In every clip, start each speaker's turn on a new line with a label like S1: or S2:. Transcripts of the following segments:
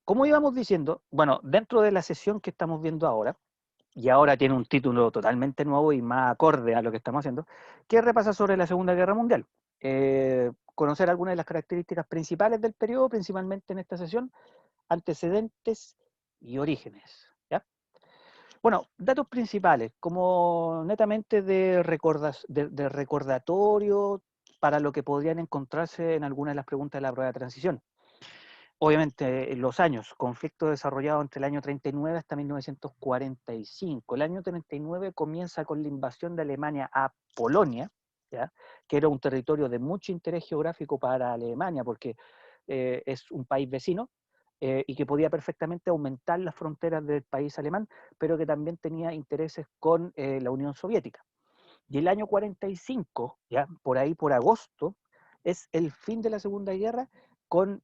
S1: como íbamos diciendo, bueno, dentro de la sesión que estamos viendo ahora, y ahora tiene un título totalmente nuevo y más acorde a lo que estamos haciendo, que repasa sobre la Segunda Guerra Mundial. Conocer algunas de las características principales del periodo, principalmente en esta sesión, antecedentes y orígenes. ¿Ya? Bueno, datos principales, como netamente de recordatorio para lo que podrían encontrarse en algunas de las preguntas de la prueba de transición. Obviamente, los años, conflicto desarrollado entre el año 39 hasta 1945. El año 39 comienza con la invasión de Alemania a Polonia, ¿ya? Que era un territorio de mucho interés geográfico para Alemania, porque es un país vecino y que podía perfectamente aumentar las fronteras del país alemán, pero que también tenía intereses con la Unión Soviética. Y el año 45, ya por ahí por agosto, es el fin de la Segunda Guerra con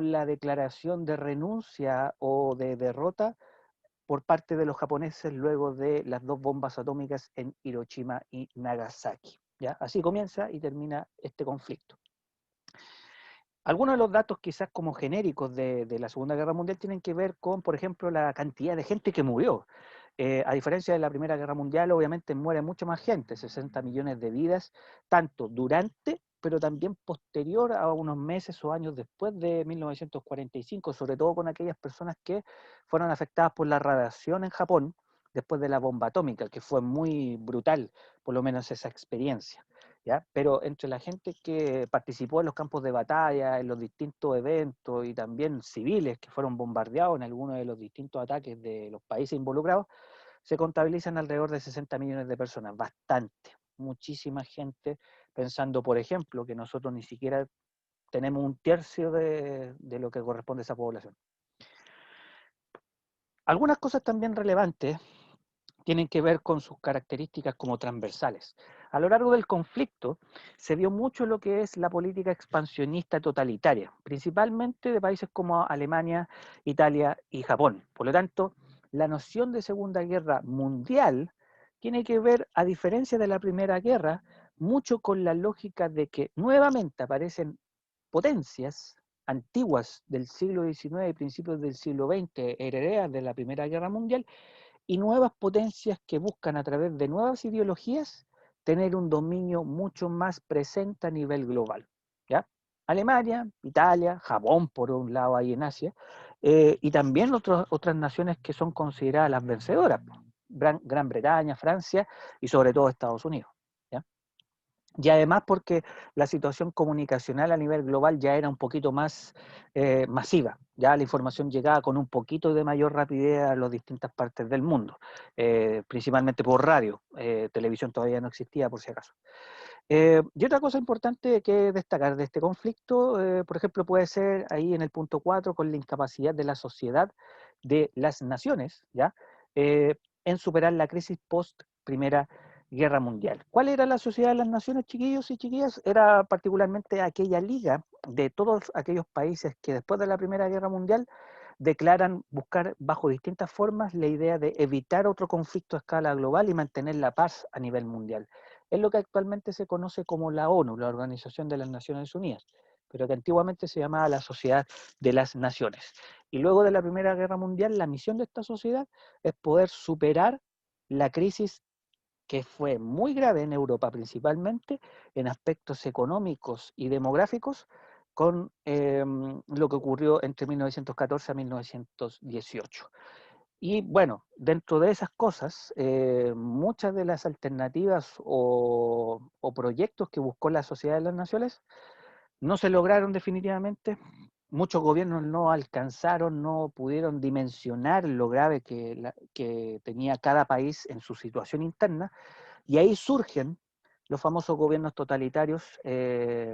S1: la declaración de renuncia o de derrota por parte de los japoneses luego de las dos bombas atómicas en Hiroshima y Nagasaki. ¿Ya? Así comienza y termina este conflicto. Algunos de los datos quizás como genéricos de la Segunda Guerra Mundial tienen que ver con, por ejemplo, la cantidad de gente que murió. A diferencia de la Primera Guerra Mundial, obviamente muere mucha más gente, 60 millones de vidas, tanto durante, pero también posterior a unos meses o años después de 1945, sobre todo con aquellas personas que fueron afectadas por la radiación en Japón después de la bomba atómica, que fue muy brutal, por lo menos esa experiencia. ¿Ya? Pero entre la gente que participó en los campos de batalla, en los distintos eventos y también civiles que fueron bombardeados en algunos de los distintos ataques de los países involucrados, se contabilizan alrededor de 60 millones de personas, bastante, muchísima gente, pensando, por ejemplo, que nosotros ni siquiera tenemos un tercio de lo que corresponde a esa población. Algunas cosas también relevantes tienen que ver con sus características como transversales. A lo largo del conflicto se vio mucho lo que es la política expansionista totalitaria, principalmente de países como Alemania, Italia y Japón. Por lo tanto, la noción de Segunda Guerra Mundial tiene que ver, a diferencia de la Primera Guerra, mucho con la lógica de que nuevamente aparecen potencias antiguas del siglo XIX y principios del siglo XX, herederas de la Primera Guerra Mundial, y nuevas potencias que buscan a través de nuevas ideologías tener un dominio mucho más presente a nivel global. ¿Ya? Alemania, Italia, Japón por un lado ahí en Asia, y también otras naciones que son consideradas las vencedoras, Gran Bretaña, Francia y sobre todo Estados Unidos. ¿Ya? Y además porque la situación comunicacional a nivel global ya era un poquito más masiva, ya la información llegaba con un poquito de mayor rapidez a las distintas partes del mundo, principalmente por radio, televisión todavía no existía por si acaso. Y otra cosa importante que destacar de este conflicto, por ejemplo, puede ser ahí en el punto 4 con la incapacidad de la sociedad de las naciones, ¿ya? En superar la crisis post Primera Guerra Mundial. ¿Cuál era la sociedad de las naciones, chiquillos y chiquillas? Era particularmente aquella liga de todos aquellos países que después de la Primera Guerra Mundial declaran buscar bajo distintas formas la idea de evitar otro conflicto a escala global y mantener la paz a nivel mundial. Es lo que actualmente se conoce como la ONU, la Organización de las Naciones Unidas, pero que antiguamente se llamaba la Sociedad de las Naciones. Y luego de la Primera Guerra Mundial, la misión de esta sociedad es poder superar la crisis que fue muy grave en Europa principalmente, en aspectos económicos y demográficos, con lo que ocurrió entre 1914 a 1918. Y bueno, dentro de esas cosas, muchas de las alternativas o proyectos que buscó la Sociedad de las Naciones no se lograron definitivamente. Muchos gobiernos no alcanzaron, no pudieron dimensionar lo grave que tenía cada país en su situación interna, y ahí surgen los famosos gobiernos totalitarios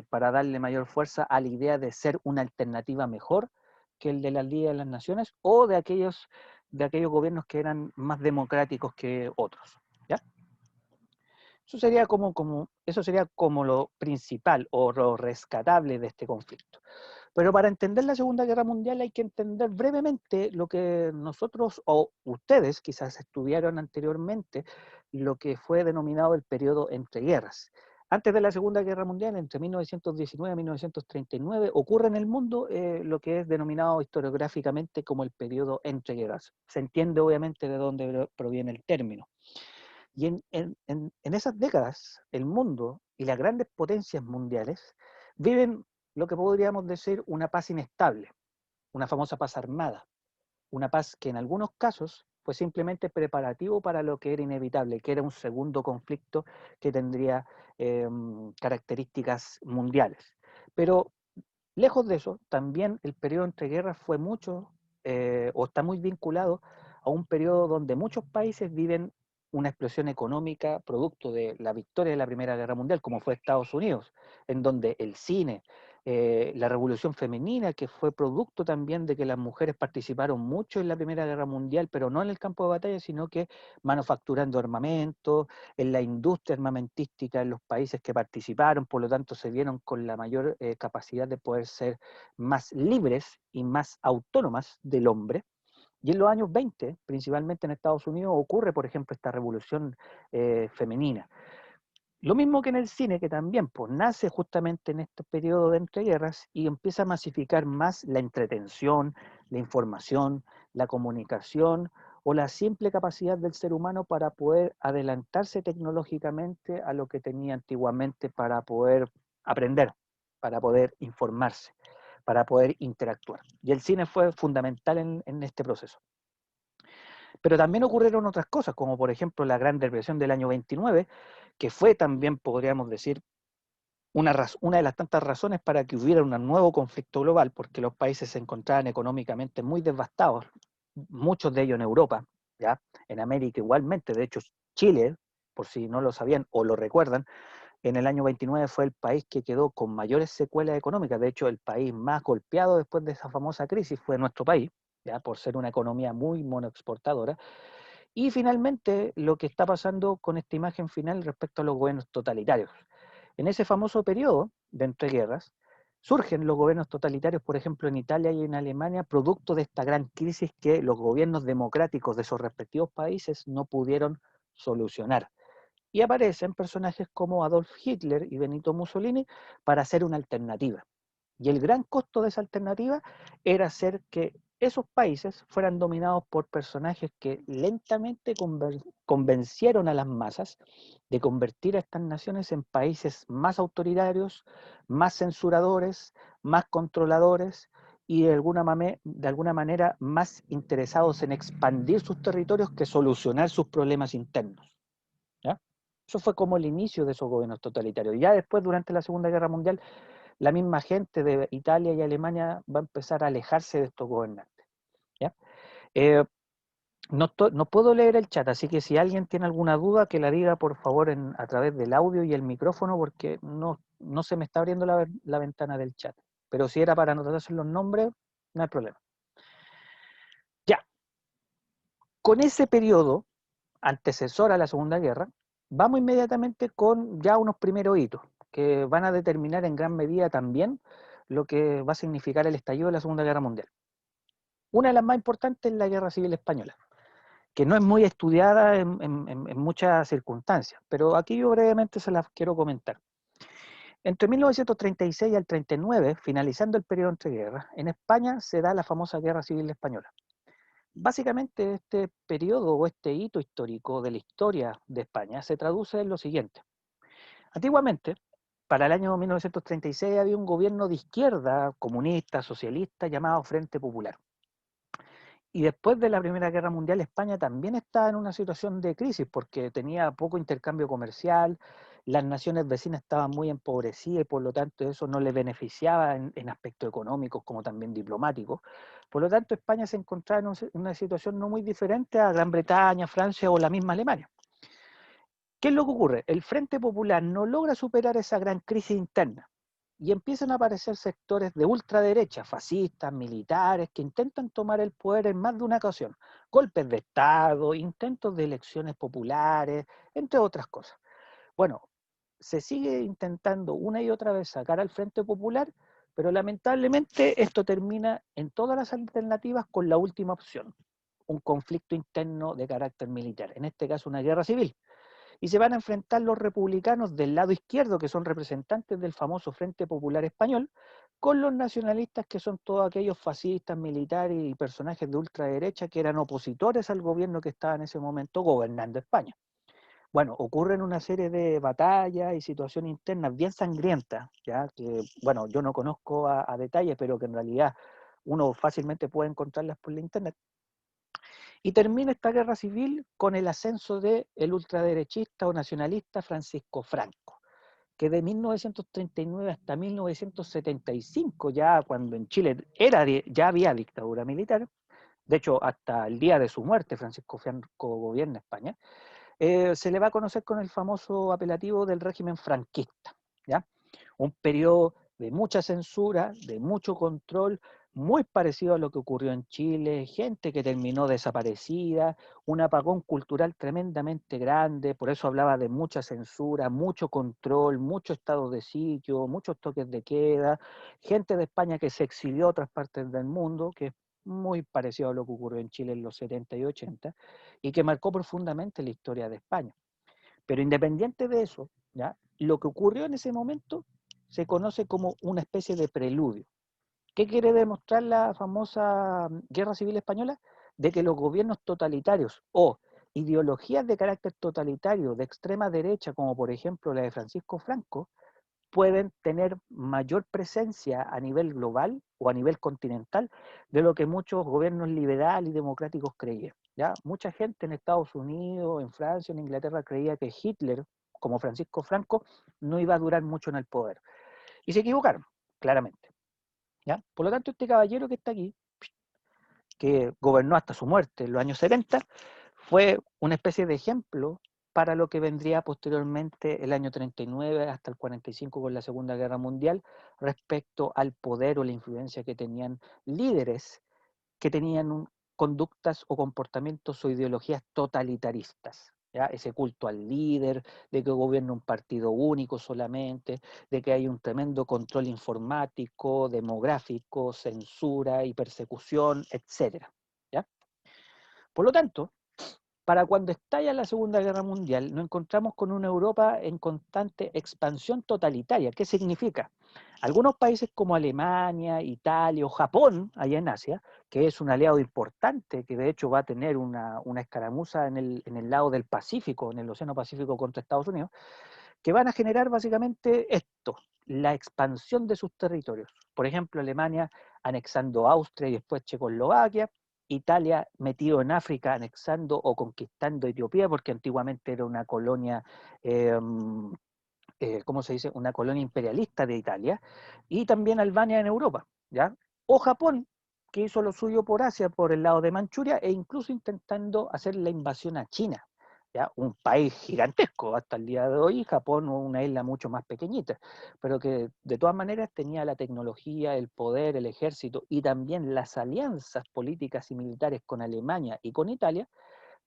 S1: para darle mayor fuerza a la idea de ser una alternativa mejor que el de la Liga de las Naciones o de aquellos gobiernos que eran más democráticos que otros. ¿Ya? Eso sería como lo principal o lo rescatable de este conflicto. Pero para entender la Segunda Guerra Mundial hay que entender brevemente lo que nosotros o ustedes quizás estudiaron anteriormente, lo que fue denominado el periodo entre guerras. Antes de la Segunda Guerra Mundial, entre 1919 y 1939, ocurre en el mundo lo que es denominado historiográficamente como el periodo entre guerras. Se entiende obviamente de dónde proviene el término. Y en esas décadas, el mundo y las grandes potencias mundiales viven lo que podríamos decir una paz inestable, una famosa paz armada, una paz que en algunos casos fue simplemente preparativo para lo que era inevitable, que era un segundo conflicto que tendría características mundiales. Pero lejos de eso, también el periodo entre guerras fue mucho, o está muy vinculado a un periodo donde muchos países viven una explosión económica producto de la victoria de la Primera Guerra Mundial, como fue Estados Unidos, en donde el cine, la revolución femenina, que fue producto también de que las mujeres participaron mucho en la Primera Guerra Mundial, pero no en el campo de batalla, sino que manufacturando armamento, en la industria armamentística en los países que participaron, por lo tanto se vieron con la mayor capacidad de poder ser más libres y más autónomas del hombre. Y en los años 20, principalmente en Estados Unidos, ocurre, por ejemplo, esta revolución femenina. Lo mismo que en el cine, que también pues, nace justamente en este periodo de entreguerras y empieza a masificar más la entretención, la información, la comunicación o la simple capacidad del ser humano para poder adelantarse tecnológicamente a lo que tenía antiguamente para poder aprender, para poder informarse, para poder interactuar. Y el cine fue fundamental en este proceso. Pero también ocurrieron otras cosas, como por ejemplo la Gran Depresión del año 29, que fue también, podríamos decir, una de las tantas razones para que hubiera un nuevo conflicto global, porque los países se encontraban económicamente muy devastados, muchos de ellos en Europa, ¿ya? En América igualmente. De hecho, Chile, por si no lo sabían o lo recuerdan, en el año 29 fue el país que quedó con mayores secuelas económicas. De hecho, el país más golpeado después de esa famosa crisis fue nuestro país, ¿ya? Por ser una economía muy monoexportadora. Y finalmente, lo que está pasando con esta imagen final respecto a los gobiernos totalitarios. En ese famoso periodo de entreguerras, surgen los gobiernos totalitarios, por ejemplo, en Italia y en Alemania, producto de esta gran crisis que los gobiernos democráticos de esos respectivos países no pudieron solucionar. Y aparecen personajes como Adolf Hitler y Benito Mussolini para hacer una alternativa. Y el gran costo de esa alternativa era hacer que esos países fueran dominados por personajes que lentamente convencieron a las masas de convertir a estas naciones en países más autoritarios, más censuradores, más controladores y de alguna manera más interesados en expandir sus territorios que solucionar sus problemas internos, ¿ya? Eso fue como el inicio de esos gobiernos totalitarios. Ya después, durante la Segunda Guerra Mundial, la misma gente de Italia y Alemania va a empezar a alejarse de estos gobernantes, ¿ya? Eh, no puedo leer el chat, así que si alguien tiene alguna duda, que la diga por favor a través del audio y el micrófono, porque no se me está abriendo la ventana del chat. Pero si era para anotarse los nombres, no hay problema. Ya, con ese periodo antecesor a la Segunda Guerra, vamos inmediatamente con ya unos primeros hitos que van a determinar en gran medida también lo que va a significar el estallido de la Segunda Guerra Mundial. Una de las más importantes es la Guerra Civil Española, que no es muy estudiada en muchas circunstancias, pero aquí yo brevemente se las quiero comentar. Entre 1936 y el 39, finalizando el periodo entre guerras, en España se da la famosa Guerra Civil Española. Básicamente este periodo o este hito histórico de la historia de España se traduce en lo siguiente. Antiguamente, para el año 1936 había un gobierno de izquierda, comunista, socialista, llamado Frente Popular. Y después de la Primera Guerra Mundial, España también estaba en una situación de crisis porque tenía poco intercambio comercial, las naciones vecinas estaban muy empobrecidas y por lo tanto eso no le beneficiaba en aspectos económicos como también diplomáticos. Por lo tanto, España se encontraba en una situación no muy diferente a Gran Bretaña, Francia o la misma Alemania. ¿Qué es lo que ocurre? El Frente Popular no logra superar esa gran crisis interna y empiezan a aparecer sectores de ultraderecha, fascistas, militares, que intentan tomar el poder en más de una ocasión. Golpes de Estado, intentos de elecciones populares, entre otras cosas. Bueno, se sigue intentando una y otra vez sacar al Frente Popular, pero lamentablemente esto termina en todas las alternativas con la última opción, un conflicto interno de carácter militar, en este caso una guerra civil. y se van a enfrentar los republicanos del lado izquierdo, que son representantes del famoso Frente Popular Español, con los nacionalistas, que son todos aquellos fascistas, militares y personajes de ultraderecha que eran opositores al gobierno que estaba en ese momento gobernando España. Bueno, ocurren una serie de batallas y situaciones internas bien sangrientas, ya que, bueno, yo no conozco a detalle, pero que en realidad uno fácilmente puede encontrarlas por la internet. Y termina esta guerra civil con el ascenso del ultraderechista o nacionalista Francisco Franco, que de 1939 hasta 1975, ya cuando en Chile ya había dictadura militar, de hecho hasta el día de su muerte Francisco Franco gobierna España, se le va a conocer con el famoso apelativo del régimen franquista, ¿ya? Un periodo de mucha censura, de mucho control, muy parecido a lo que ocurrió en Chile, gente que terminó desaparecida, un apagón cultural tremendamente grande, por eso hablaba de mucha censura, mucho control, mucho estado de sitio, muchos toques de queda, gente de España que se exilió a otras partes del mundo, que es muy parecido a lo que ocurrió en Chile en los 70 y 80, y que marcó profundamente la historia de España. Pero independiente de eso, ¿ya? Lo que ocurrió en ese momento se conoce como una especie de preludio. ¿Qué quiere demostrar la famosa Guerra Civil Española? De que los gobiernos totalitarios o ideologías de carácter totalitario de extrema derecha, como por ejemplo la de Francisco Franco, pueden tener mayor presencia a nivel global o a nivel continental de lo que muchos gobiernos liberales y democráticos creían. ¿Ya? Mucha gente en Estados Unidos, en Francia, en Inglaterra creía que Hitler, como Francisco Franco, no iba a durar mucho en el poder. Y se equivocaron, claramente. ¿Ya? Por lo tanto, este caballero que está aquí, que gobernó hasta su muerte en los años 70, fue una especie de ejemplo para lo que vendría posteriormente el año 39 hasta el 45 con la Segunda Guerra Mundial respecto al poder o la influencia que tenían líderes que tenían conductas o comportamientos o ideologías totalitaristas. ¿Ya? Ese culto al líder, de que gobierna un partido único solamente, de que hay un tremendo control informático, demográfico, censura y persecución, etcétera. ¿Ya? Por lo tanto, para cuando estalla la Segunda Guerra Mundial, nos encontramos con una Europa en constante expansión totalitaria. ¿Qué significa? Algunos países como Alemania, Italia o Japón, allá en Asia, que es un aliado importante, que de hecho va a tener una escaramuza en el lado del Pacífico, en el Océano Pacífico contra Estados Unidos, que van a generar básicamente esto, la expansión de sus territorios. Por ejemplo, Alemania anexando Austria y después Checoslovaquia, Italia metido en África anexando o conquistando Etiopía, porque antiguamente era una colonia, ¿cómo se dice? Una colonia imperialista de Italia, y también Albania en Europa, ¿ya? O Japón, que hizo lo suyo por Asia, por el lado de Manchuria, e incluso intentando hacer la invasión a China, ¿ya? Un país gigantesco hasta el día de hoy, Japón una isla mucho más pequeñita, pero que de todas maneras tenía la tecnología, el poder, el ejército y también las alianzas políticas y militares con Alemania y con Italia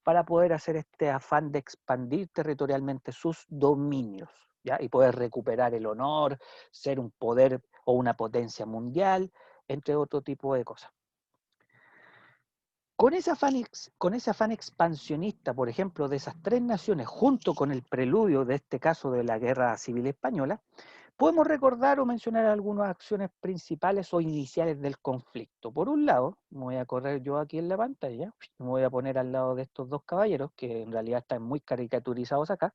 S1: para poder hacer este afán de expandir territorialmente sus dominios, ¿ya? Y poder recuperar el honor, ser un poder o una potencia mundial, entre otro tipo de cosas. Con ese afán expansionista, por ejemplo, de esas tres naciones, junto con el preludio de este caso de la Guerra Civil Española, podemos recordar o mencionar algunas acciones principales o iniciales del conflicto. Por un lado, me voy a correr yo aquí en la pantalla, me voy a poner al lado de estos dos caballeros, que en realidad están muy caricaturizados acá.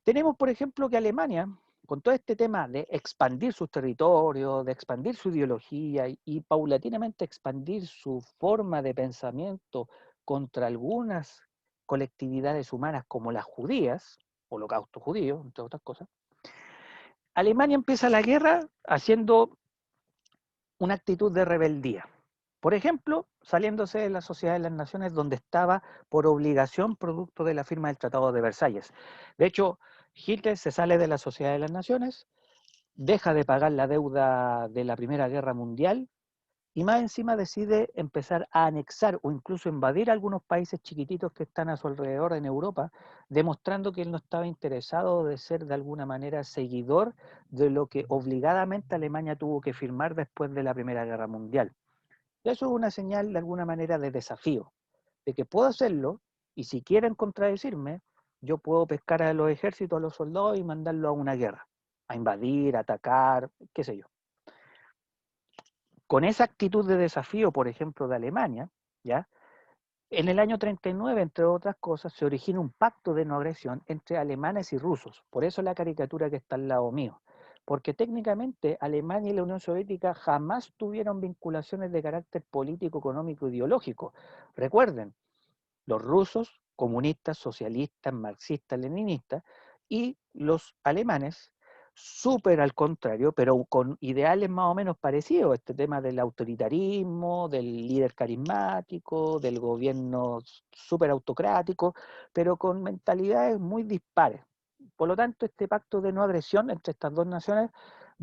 S1: Tenemos, por ejemplo, que Alemania, con todo este tema de expandir sus territorios, de expandir su ideología y paulatinamente expandir su forma de pensamiento contra algunas colectividades humanas como las judías, holocausto judío, entre otras cosas, Alemania empieza la guerra haciendo una actitud de rebeldía. Por ejemplo, saliéndose de la Sociedad de las Naciones, donde estaba por obligación producto de la firma del Tratado de Versalles. De hecho, Hitler se sale de la Sociedad de las Naciones, deja de pagar la deuda de la Primera Guerra Mundial y más encima decide empezar a anexar o incluso invadir algunos países chiquititos que están a su alrededor en Europa, demostrando que él no estaba interesado de ser de alguna manera seguidor de lo que obligadamente Alemania tuvo que firmar después de la Primera Guerra Mundial. Y eso es una señal de alguna manera de desafío, de que puedo hacerlo y si quieren contradecirme, yo puedo pescar a los ejércitos, a los soldados y mandarlos a una guerra, a invadir, a atacar, qué sé yo. Con esa actitud de desafío, por ejemplo, de Alemania, ¿ya? En el año 39, entre otras cosas, se origina un pacto de no agresión entre alemanes y rusos. Por eso la caricatura que está al lado mío. Porque técnicamente Alemania y la Unión Soviética jamás tuvieron vinculaciones de carácter político, económico, ideológico. Recuerden, los rusos, comunistas, socialistas, marxistas, leninistas, y los alemanes, súper al contrario, pero con ideales más o menos parecidos, este tema del autoritarismo, del líder carismático, del gobierno súper autocrático, pero con mentalidades muy dispares. Por lo tanto, este pacto de no agresión entre estas dos naciones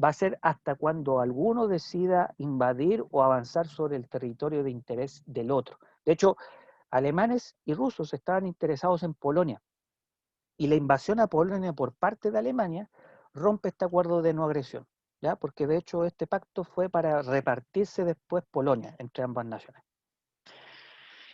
S1: va a ser hasta cuando alguno decida invadir o avanzar sobre el territorio de interés del otro. De hecho, alemanes y rusos estaban interesados en Polonia, y la invasión a Polonia por parte de Alemania rompe este acuerdo de no agresión, ¿ya? Porque de hecho este pacto fue para repartirse después Polonia entre ambas naciones.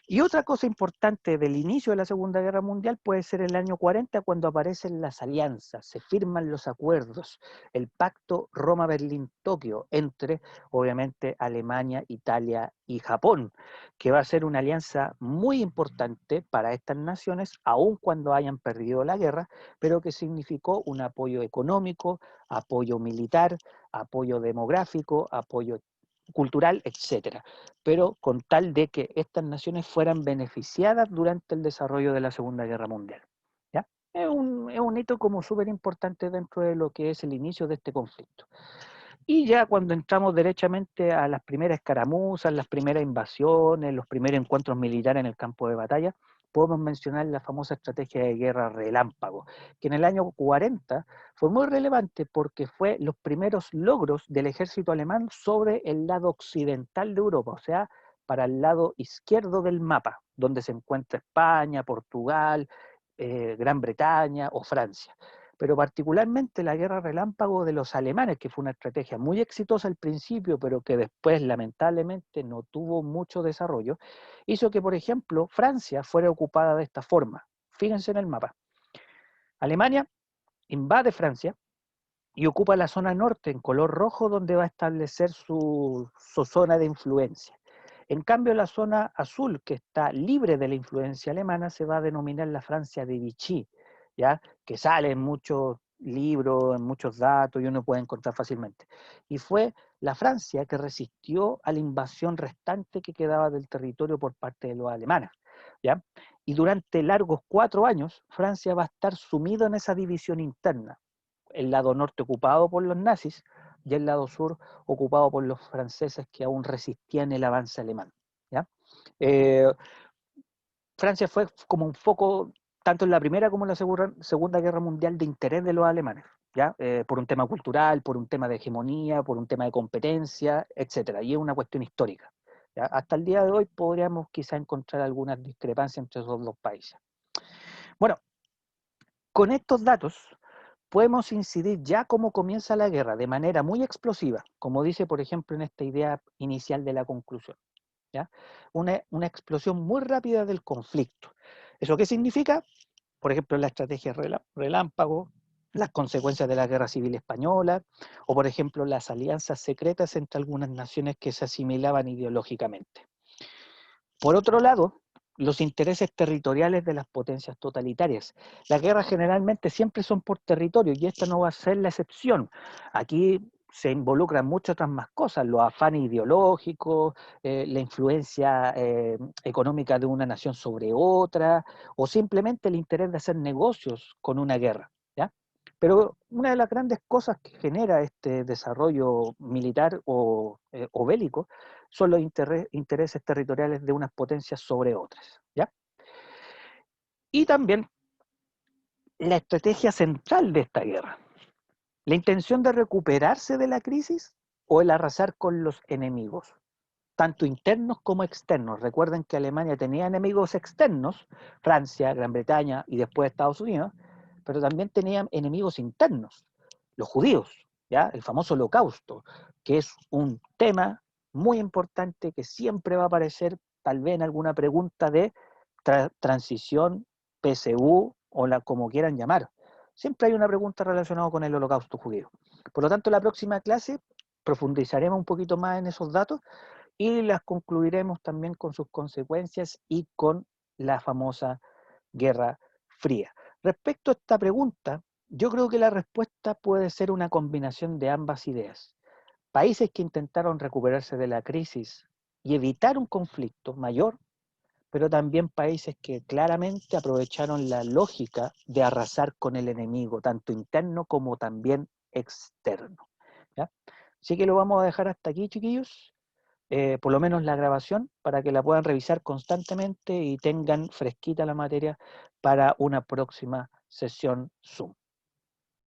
S1: Y otra cosa importante del inicio de la Segunda Guerra Mundial puede ser el año 40, cuando aparecen las alianzas, se firman los acuerdos, el pacto Roma-Berlín-Tokio entre, obviamente, Alemania, Italia y Japón, que va a ser una alianza muy importante para estas naciones, aun cuando hayan perdido la guerra, pero que significó un apoyo económico, apoyo militar, apoyo demográfico, apoyo cultural, etcétera, pero con tal de que estas naciones fueran beneficiadas durante el desarrollo de la Segunda Guerra Mundial. ¿Ya? Es un hito como súper importante dentro de lo que es el inicio de este conflicto. Y ya cuando entramos derechamente a las primeras escaramuzas, las primeras invasiones, los primeros encuentros militares en el campo de batalla, podemos mencionar la famosa estrategia de guerra relámpago, que en el año 40 fue muy relevante porque fue los primeros logros del ejército alemán sobre el lado occidental de Europa, o sea, para el lado izquierdo del mapa, donde se encuentra España, Portugal, Gran Bretaña o Francia, pero particularmente la guerra relámpago de los alemanes, que fue una estrategia muy exitosa al principio, pero que después lamentablemente no tuvo mucho desarrollo, hizo que, por ejemplo, Francia fuera ocupada de esta forma. Fíjense en el mapa. Alemania invade Francia y ocupa la zona norte en color rojo, donde va a establecer su zona de influencia. En cambio, la zona azul, que está libre de la influencia alemana, se va a denominar la Francia de Vichy, ¿ya? Que sale en muchos libros, en muchos datos, y uno puede encontrar fácilmente. Y fue la Francia que resistió a la invasión restante que quedaba del territorio por parte de los alemanes, ¿ya? Y durante largos 4 años, Francia va a estar sumido en esa división interna, el lado norte ocupado por los nazis y el lado sur ocupado por los franceses que aún resistían el avance alemán. ¿Ya? Eh, Francia fue como un foco, tanto en la Primera como en la Segunda Guerra Mundial, de interés de los alemanes, ¿ya? Por un tema cultural, por un tema de hegemonía, por un tema de competencia, etc. Y es una cuestión histórica. ¿Ya? Hasta el día de hoy podríamos quizá encontrar algunas discrepancias entre esos dos países. Bueno, con estos datos podemos incidir ya cómo comienza la guerra, de manera muy explosiva, como dice, por ejemplo, en esta idea inicial de la conclusión. ¿Ya? Una explosión muy rápida del conflicto. ¿Eso qué significa? Por ejemplo, la estrategia relámpago, las consecuencias de la Guerra Civil Española, o por ejemplo, las alianzas secretas entre algunas naciones que se asimilaban ideológicamente. Por otro lado, los intereses territoriales de las potencias totalitarias. Las guerras generalmente siempre son por territorio, y esta no va a ser la excepción. Aquí se involucran muchas otras más cosas, los afanes ideológicos, la influencia económica de una nación sobre otra, o simplemente el interés de hacer negocios con una guerra, ¿ya? Pero una de las grandes cosas que genera este desarrollo militar o bélico son los intereses territoriales de unas potencias sobre otras, ¿ya? Y también la estrategia central de esta guerra, la intención de recuperarse de la crisis o el arrasar con los enemigos, tanto internos como externos. Recuerden que Alemania tenía enemigos externos, Francia, Gran Bretaña y después Estados Unidos, pero también tenía enemigos internos, los judíos, ¿ya? El famoso Holocausto, que es un tema muy importante que siempre va a aparecer tal vez en alguna pregunta de transición, PSU o la como quieran llamar. Siempre hay una pregunta relacionada con el Holocausto judío. Por lo tanto, la próxima clase profundizaremos un poquito más en esos datos y las concluiremos también con sus consecuencias y con la famosa Guerra Fría. Respecto a esta pregunta, yo creo que la respuesta puede ser una combinación de ambas ideas. Países que intentaron recuperarse de la crisis y evitar un conflicto mayor, pero también países que claramente aprovecharon la lógica de arrasar con el enemigo, tanto interno como también externo. ¿Ya? Así que lo vamos a dejar hasta aquí, chiquillos. Por lo menos la grabación, para que la puedan revisar constantemente y tengan fresquita la materia para una próxima sesión Zoom.